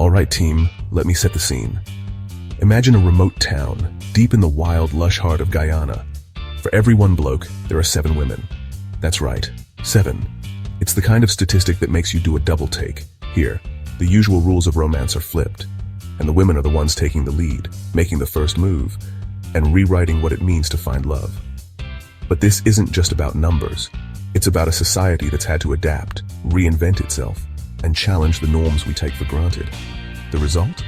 Alright team, let me set the scene. Imagine a remote town, deep in the wild, lush heart of Guyana. For every one bloke, there are 7 women. That's right, 7. It's the kind of statistic that makes you do a double take. Here, the usual rules of romance are flipped, and the women are the ones taking the lead, making the first move, and rewriting what it means to find love. But this isn't just about numbers. It's about a society that's had to adapt, reinvent itself, and challenge the norms we take for granted. The result?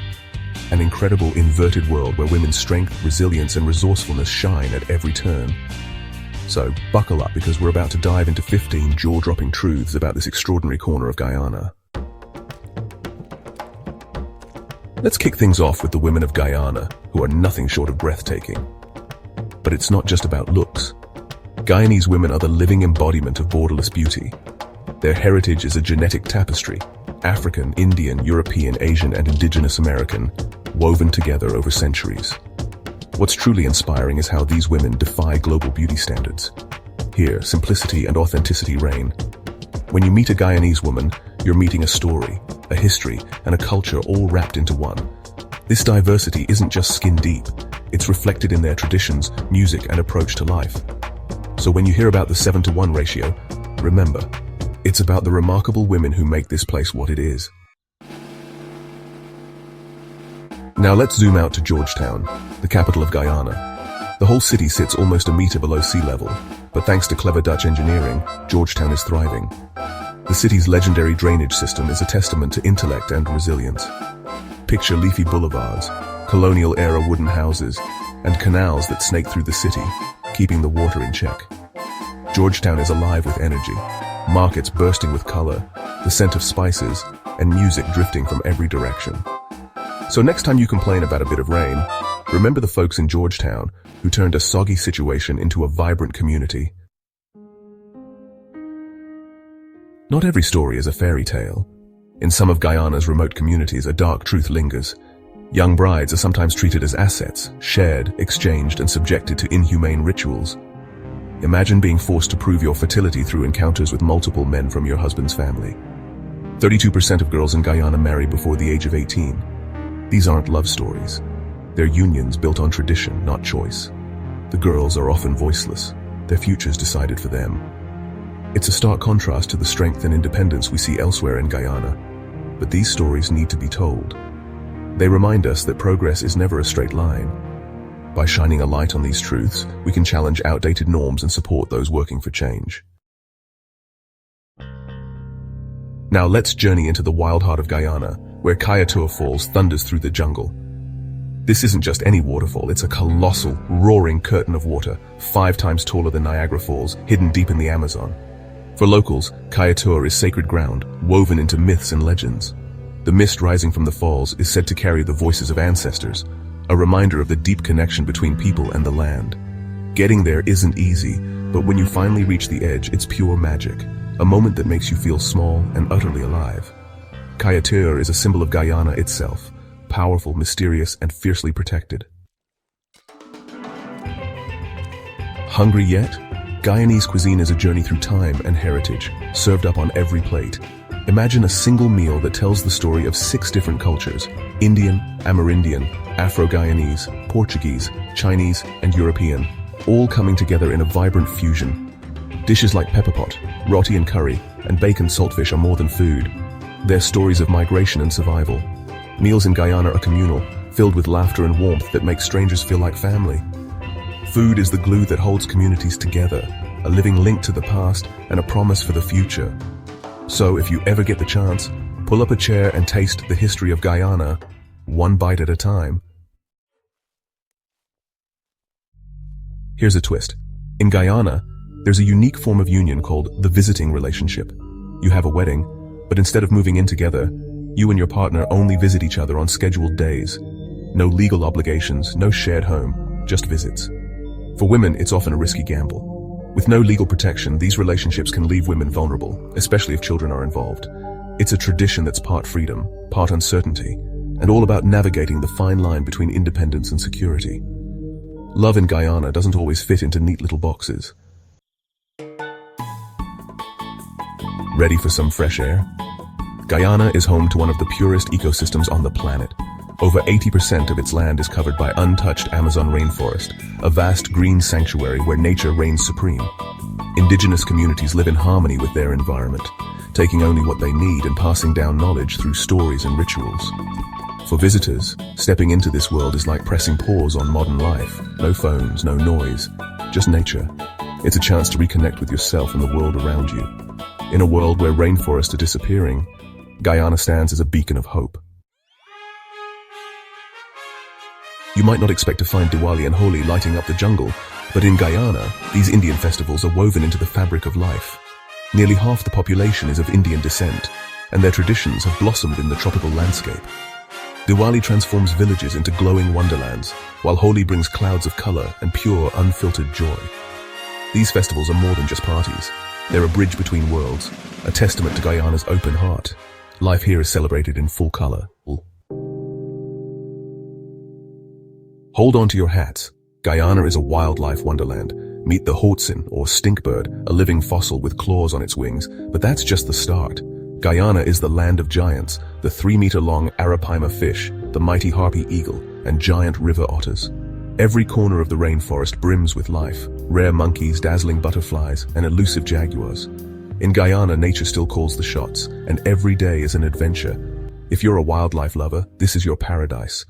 An incredible inverted world where women's strength, resilience, and resourcefulness shine at every turn. So, buckle up because we're about to dive into 15 jaw-dropping truths about this extraordinary corner of Guyana. Let's kick things off with the women of Guyana, who are nothing short of breathtaking. But it's not just about looks. Guyanese women are the living embodiment of borderless beauty. Their heritage is a genetic tapestry, African, Indian, European, Asian, and indigenous American, woven together over centuries. What's truly inspiring is how these women defy global beauty standards. Here, simplicity and authenticity reign. When you meet a Guyanese woman, you're meeting a story, a history, and a culture all wrapped into one. This diversity isn't just skin deep, it's reflected in their traditions, music, and approach to life. So when you hear about the 7-to-1 ratio, remember, it's about the remarkable women who make this place what it is. Now let's zoom out to Georgetown, the capital of Guyana. The whole city sits almost a meter below sea level, but thanks to clever Dutch engineering, Georgetown is thriving. The city's legendary drainage system is a testament to intellect and resilience. Picture leafy boulevards, colonial-era wooden houses, and canals that snake through the city, keeping the water in check. Georgetown is alive with energy, markets bursting with color, the scent of spices, and music drifting from every direction. So next time you complain about a bit of rain, remember the folks in Georgetown who turned a soggy situation into a vibrant community. Not every story is a fairy tale. In some of Guyana's remote communities, a dark truth lingers. Young brides are sometimes treated as assets, shared, exchanged, and subjected to inhumane rituals. Imagine being forced to prove your fertility through encounters with multiple men from your husband's family. 32% of girls in Guyana marry before the age of 18. These aren't love stories. They're unions built on tradition, not choice. The girls are often voiceless, their futures decided for them. It's a stark contrast to the strength and independence we see elsewhere in Guyana. But these stories need to be told. They remind us that progress is never a straight line. By shining a light on these truths, we can challenge outdated norms and support those working for change. Now let's journey into the wild heart of Guyana, where Kaieteur Falls thunders through the jungle. This isn't just any waterfall, it's a colossal, roaring curtain of water, 5 times taller than Niagara Falls, hidden deep in the Amazon. For locals, Kaieteur is sacred ground, woven into myths and legends. The mist rising from the falls is said to carry the voices of ancestors, a reminder of the deep connection between people and the land. Getting there isn't easy, but when you finally reach the edge, it's pure magic, a moment that makes you feel small and utterly alive. Kaieteur is a symbol of Guyana itself, powerful, mysterious, and fiercely protected. Hungry yet? Guyanese cuisine is a journey through time and heritage, served up on every plate. Imagine a single meal that tells the story of 6 different cultures: Indian, Amerindian, Afro-Guyanese, Portuguese, Chinese, and European, all coming together in a vibrant fusion. Dishes like pepper pot, roti and curry, and bacon saltfish are more than food. They're stories of migration and survival. Meals in Guyana are communal, filled with laughter and warmth that make strangers feel like family. Food is the glue that holds communities together, a living link to the past and a promise for the future. So if you ever get the chance, pull up a chair and taste the history of Guyana, one bite at a time. Here's a twist. In Guyana, there's a unique form of union called the visiting relationship. You have a wedding, but instead of moving in together, you and your partner only visit each other on scheduled days. No legal obligations, no shared home, just visits. For women, it's often a risky gamble. With no legal protection, these relationships can leave women vulnerable, especially if children are involved. It's a tradition that's part freedom, part uncertainty, and all about navigating the fine line between independence and security. Love in Guyana doesn't always fit into neat little boxes. Ready for some fresh air? Guyana is home to one of the purest ecosystems on the planet. Over 80% of its land is covered by untouched Amazon rainforest, a vast green sanctuary where nature reigns supreme. Indigenous communities live in harmony with their environment, taking only what they need and passing down knowledge through stories and rituals. For visitors, stepping into this world is like pressing pause on modern life. No phones, no noise, just nature. It's a chance to reconnect with yourself and the world around you. In a world where rainforests are disappearing, Guyana stands as a beacon of hope. You might not expect to find Diwali and Holi lighting up the jungle, but in Guyana, these Indian festivals are woven into the fabric of life. Nearly half the population is of Indian descent, and their traditions have blossomed in the tropical landscape. Diwali transforms villages into glowing wonderlands, while Holi brings clouds of color and pure, unfiltered joy. These festivals are more than just parties. They're a bridge between worlds, a testament to Guyana's open heart. Life here is celebrated in full color. Hold on to your hats. Guyana is a wildlife wonderland. Meet the Hoatzin, or stinkbird, a living fossil with claws on its wings. But that's just the start. Guyana is the land of giants, the 3-meter-long arapaima fish, the mighty harpy eagle, and giant river otters. Every corner of the rainforest brims with life, rare monkeys, dazzling butterflies, and elusive jaguars. In Guyana, nature still calls the shots, and every day is an adventure. If you're a wildlife lover, this is your paradise.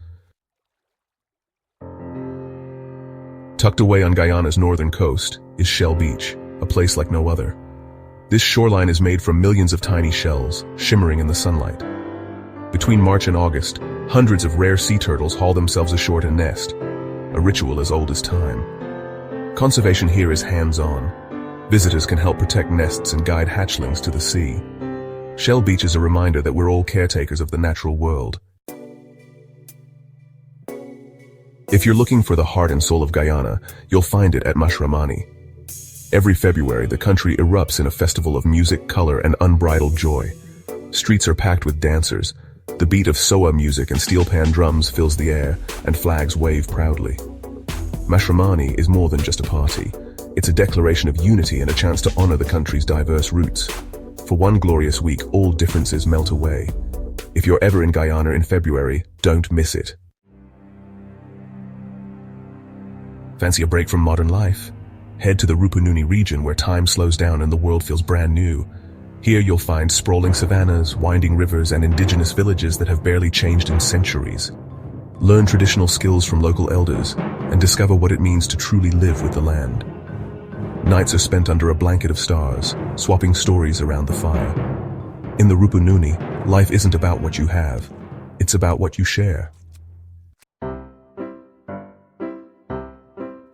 Tucked away on Guyana's northern coast is Shell Beach, a place like no other. This shoreline is made from millions of tiny shells, shimmering in the sunlight. Between March and August, hundreds of rare sea turtles haul themselves ashore to nest, a ritual as old as time. Conservation here is hands-on. Visitors can help protect nests and guide hatchlings to the sea. Shell Beach is a reminder that we're all caretakers of the natural world. If you're looking for the heart and soul of Guyana, you'll find it at Mashramani. Every February, the country erupts in a festival of music, color, and unbridled joy. Streets are packed with dancers. The beat of soa music and steel pan drums fills the air, and flags wave proudly. Mashramani is more than just a party. It's a declaration of unity and a chance to honor the country's diverse roots. For one glorious week, all differences melt away. If you're ever in Guyana in February, don't miss it. Fancy a break from modern life? Head to the Rupununi region where time slows down and the world feels brand new. Here you'll find sprawling savannas, winding rivers, and indigenous villages that have barely changed in centuries. Learn traditional skills from local elders and discover what it means to truly live with the land. Nights are spent under a blanket of stars, swapping stories around the fire. In the Rupununi, life isn't about what you have, it's about what you share.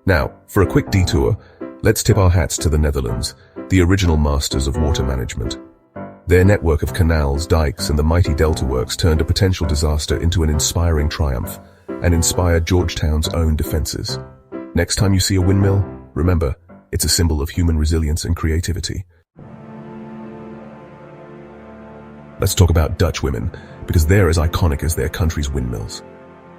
Now, for a quick detour, let's tip our hats to the Netherlands, the original masters of water management. Their network of canals, dikes, and the mighty delta works turned a potential disaster into an inspiring triumph and inspired Georgetown's own defenses. Next time you see a windmill, remember, it's a symbol of human resilience and creativity. Let's talk about Dutch women, because they're as iconic as their country's windmills.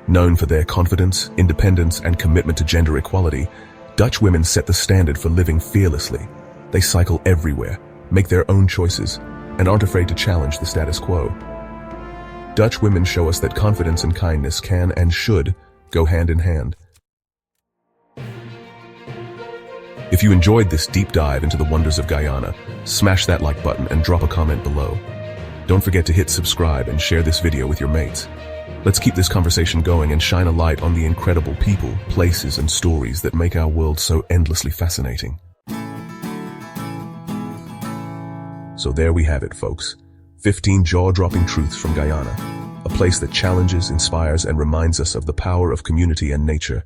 Known for their confidence, independence, and commitment to gender equality, Dutch women set the standard for living fearlessly. They cycle everywhere, make their own choices, and aren't afraid to challenge the status quo. Dutch women show us that confidence and kindness can and should go hand in hand. If you enjoyed this deep dive into the wonders of Guyana, smash that like button and drop a comment below. Don't forget to hit subscribe and share this video with your mates. Let's keep this conversation going and shine a light on the incredible people, places, and stories that make our world so endlessly fascinating. So there we have it, folks. 15 jaw-dropping truths from Guyana, a place that challenges, inspires, and reminds us of the power of community and nature.